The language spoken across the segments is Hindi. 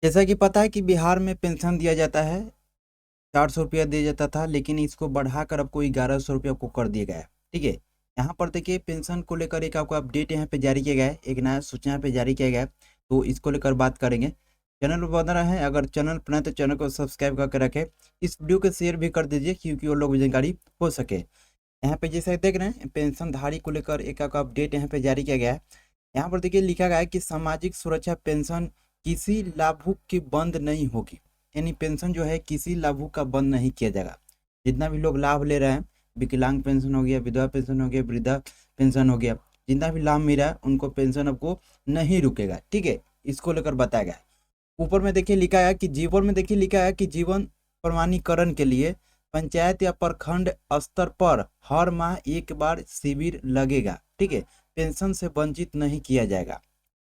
जैसा कि पता है कि बिहार में पेंशन दिया जाता है, 400 रुपया दिया जाता था, लेकिन इसको बढ़ाकर अब कोई 1100 रुपया को कर दिया गया है। ठीक है, यहाँ पर देखिए पेंशन को लेकर एक आपको अपडेट यहाँ पे जारी किया गया है, एक नया सूचना यहाँ पे जारी किया गया है, तो इसको लेकर बात करेंगे। चैनल पर बना रहे हैं, अगर चैनल पर नए तो चैनल को सब्सक्राइब करके रखें, इस वीडियो को शेयर भी कर दीजिए क्योंकि वो लोग जानकारी हो सके। यहाँ पे जैसे देख रहे हैं पेंशन धारी को लेकर एक आपका अपडेट यहाँ पे जारी किया गया है। यहाँ पर देखिए लिखा गया है कि सामाजिक सुरक्षा पेंशन किसी लाभुक की बंद नहीं होगी, यानी पेंशन जो है किसी लाभुक का बंद नहीं किया जाएगा। जितना भी लोग लाभ ले रहे हैं, विकलांग पेंशन हो गया, विधवा पेंशन हो गया, वृद्धा पेंशन हो गया, जितना भी लाभ मिल रहा है उनको पेंशन आपको नहीं रुकेगा। ठीक है, इसको लेकर बताया गया है। ऊपर में देखिए लिखा है कि जीवन प्रमाणीकरण के लिए पंचायत या प्रखंड स्तर पर हर माह एक बार शिविर लगेगा। ठीक है, पेंशन से वंचित नहीं किया जाएगा।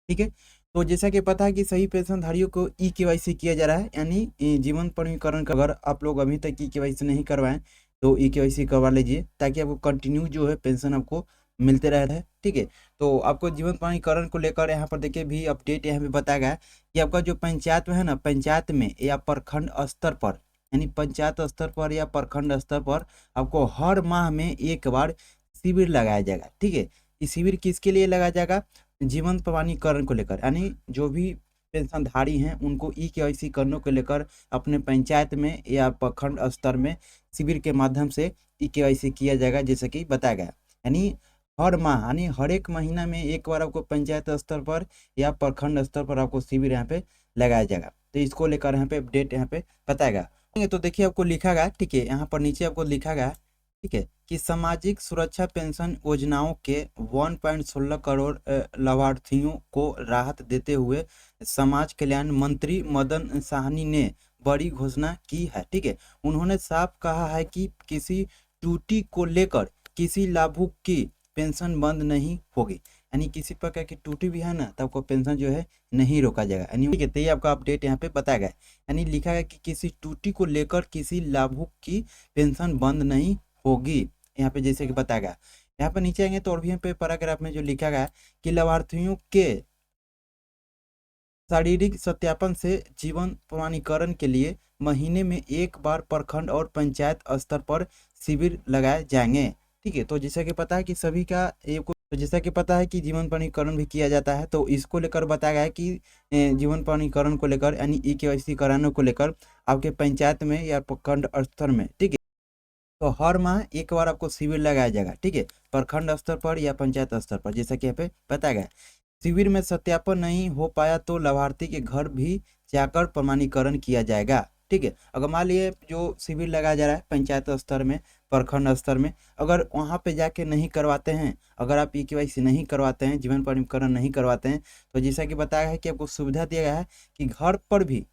ठीक है, तो जैसा कि पता है कि सही पेंशनधारियों को ई-केवाईसी किया जा रहा है, यानी जीवन प्रमाणीकरण का अगर आप लोग अभी तक ई-केवाईसी नहीं करवाएं तो ई-केवाईसी करवा लीजिए, ताकि आपको कंटिन्यू जो है पेंशन आपको मिलते रहता है। ठीक है, तो आपको जीवन प्रमाणीकरण को लेकर यहाँ पर देखिए भी अपडेट यहाँ पे बताया गया है कि आपका जो पंचायत में है ना, पंचायत में या प्रखंड स्तर पर, यानी पंचायत स्तर पर या प्रखंड स्तर पर आपको हर माह में एक बार शिविर लगाया जाएगा। ठीक है, ये शिविर किसके लिए लगाया जाएगा? जीवन प्रमाणीकरण को लेकर, यानी जो भी पेंशनधारी हैं उनको ई-केवाईसी करने को लेकर अपने पंचायत में या प्रखंड स्तर में शिविर के माध्यम से ई-केवाईसी किया जाएगा, जैसे कि बताया गया। यानी हर माह, यानी हर एक महीना में एक बार आपको पंचायत स्तर पर या प्रखंड स्तर पर आपको शिविर यहाँ पे लगाया जाएगा। तो इसको लेकर यहाँ पे अपडेट यहाँ पे बताया गया। तो देखिए आपको लिखा गया, ठीक है, यहाँ पर नीचे आपको लिखा गया, ठीक है, कि सामाजिक सुरक्षा पेंशन योजनाओं के 1.16 करोड़ लाभार्थियों को राहत देते हुए समाज कल्याण मंत्री मदन साहनी ने बड़ी घोषणा की है। ठीक है, उन्होंने साफ कहा है कि किसी त्रुटि को लेकर किसी लाभुक की पेंशन बंद नहीं होगी, यानी किसी प्रकार की त्रुटि भी है ना तो आपको पेंशन जो है नहीं रोका जाएगा। यानी ठीक है, तो ये आपका अपडेट यहाँ पे बताया गया है, यानी लिखा है कि किसी त्रुटि को लेकर किसी लाभुक की पेंशन बंद नहीं होगी, यहाँ पे जैसे कि बताया गया। यहाँ पे नीचे आएंगे तो और भी यहाँ पे पैराग्राफ में जो लिखा गया है कि लाभार्थियों के शारीरिक सत्यापन से जीवन प्रमाणीकरण के लिए महीने में एक बार प्रखंड और पंचायत स्तर पर शिविर लगाए जाएंगे। ठीक है, तो जैसा कि पता है कि सभी का तो जैसा कि पता है कि जीवन प्रमाणीकरण भी किया जाता है, तो इसको लेकर बताया गया है कि जीवन प्रमाणीकरण को लेकर, यानी ई-केवाईसी कराने को लेकर आपके पंचायत में या प्रखंड स्तर में, ठीक है, तो हर माह एक बार आपको शिविर लगाया जाएगा। ठीक है, प्रखंड स्तर पर या पंचायत स्तर पर, जैसा कि यहाँ पे बताया गया है। शिविर में सत्यापन नहीं हो पाया तो लाभार्थी के घर भी जाकर प्रमाणीकरण किया जाएगा। ठीक है, अगर मान लीजिए जो शिविर लगाया जा रहा है पंचायत स्तर में, प्रखंड स्तर में, अगर वहाँ पे जाके नहीं करवाते हैं, अगर आप ई-केवाईसी नहीं करवाते हैं, जीवन प्रमाणीकरण नहीं करवाते हैं, तो जैसा कि बताया है कि आपको सुविधा दिया गया है कि घर पर भी,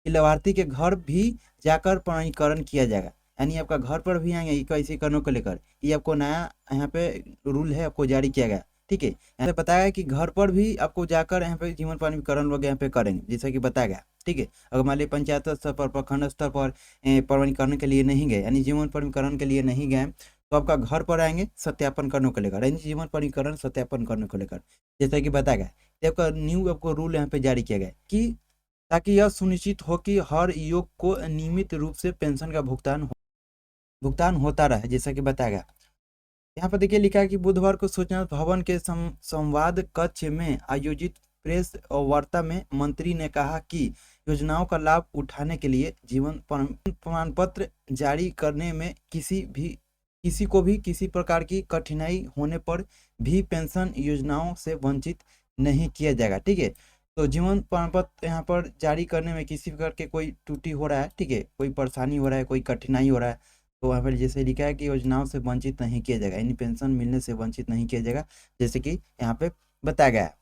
लाभार्थी के घर भी जाकर प्रमाणीकरण किया जाएगा, यानी आपका घर पर भी आएंगे ई-केवाईसी करने को लेकर। ये आपको नया यहाँ पे रूल है, आपको जारी किया गया। ठीक है, यहाँ पे बताया गया कि घर पर भी आपको जाकर यहाँ पे जीवन प्रमाणीकरण वगैरह यहाँ पे करेंगे, जैसा कि बताया गया। ठीक है, अगर मान लीजिए पंचायत स्तर पर, प्रखंड स्तर पर प्रमाणीकरण के लिए नहीं गए, यानी जीवन प्रमाणीकरण के लिए नहीं गए, तो आपका घर पर आएंगे सत्यापन करने को लेकर, यानी जीवन प्रमाणीकरण सत्यापन करने को लेकर, जैसा कि बताया गया। तो आपका न्यू आपको रूल यहाँ पे जारी किया गया कि ताकि यह सुनिश्चित हो कि हर युवक को नियमित रूप से पेंशन का भुगतान होता रहे, जैसा कि बताया गया। यहाँ पर देखिए लिखा है कि बुधवार को सूचना भवन के संवाद कक्ष में आयोजित प्रेस वार्ता में मंत्री ने कहा कि योजनाओं का लाभ उठाने के लिए जीवन प्रमाण पत्र जारी करने में किसी को भी किसी प्रकार की कठिनाई होने पर भी पेंशन योजनाओं से वंचित नहीं किया जाएगा। ठीक है, तो जीवन प्रमाण पत्र यहाँ पर जारी करने में किसी प्रकार के कोई त्रुटि हो रहा है, ठीक है, कोई परेशानी हो रहा है, कोई कठिनाई हो रहा है, तो वहाँ पर जैसे लिखा है कि योजनाओं से वंचित नहीं किया जाएगा, यानी पेंशन मिलने से वंचित नहीं किया जाएगा, जैसे कि यहाँ पे बताया गया है।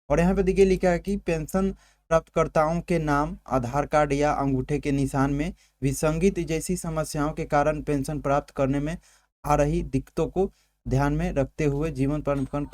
और यहाँ पे देखिए लिखा है कि पेंशन प्राप्तकर्ताओं के नाम, आधार कार्ड या अंगूठे के निशान में विसंगति जैसी समस्याओं के कारण पेंशन प्राप्त करने में आ रही दिक्कतों को ध्यान में रखते हुए जीवन प्रमाणीकरण